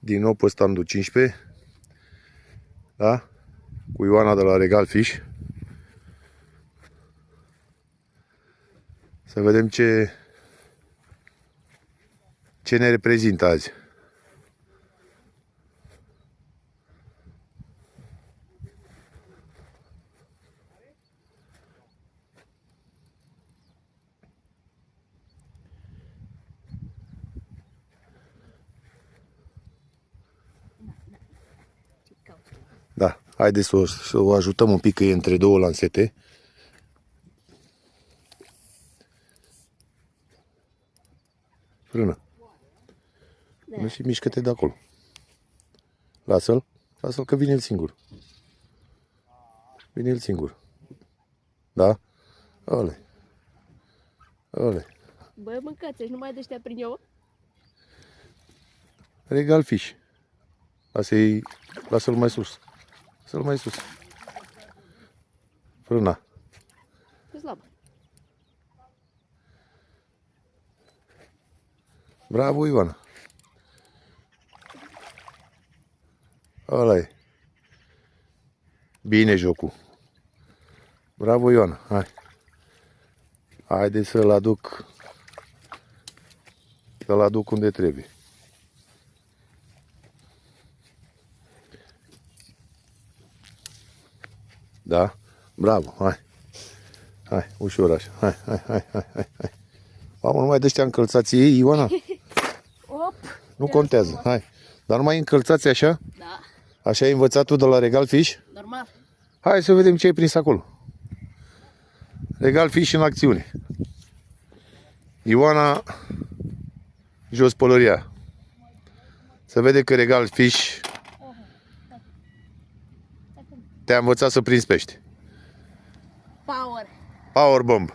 Din nou pe standul 15. Da? Cu Ioana de la Regal Fish. Să vedem ce ne reprezintă azi. Da, haideți să o ajutăm un pic, că e între două lansete. Frână. Da. Și mișcă-te de acolo. Lasă-l. Lasă-l că vine el singur. Vine el singur. Da? Ole. Ole. Bă, mâncați, nu mai dăștea prin eu? Regal Fish. Lasă-l mai sus. Lasă-l mai sus. Frâna. E slabă. Bravo, Ioana. Ăla e. Bine jocul. Bravo, Ioana. Hai. Haideți să-l aduc. Să-l aduc unde trebuie. Da? Bravo. Hai. Hai, ușor așa. Hai. Mamă, nu mai dă-știa încălțați ei, Ioana? Op. Nu contează. Hai. Dar nu mai încălțați așa? Da. Așa ai învățat tu de la Regal Fish? Normal. Hai să vedem ce ai prins acolo. Regal Fish în acțiune. Ioana, jos pălăria. Se vede că Regal Fish te-a învățat să prinzi pește. Power. Power bomb.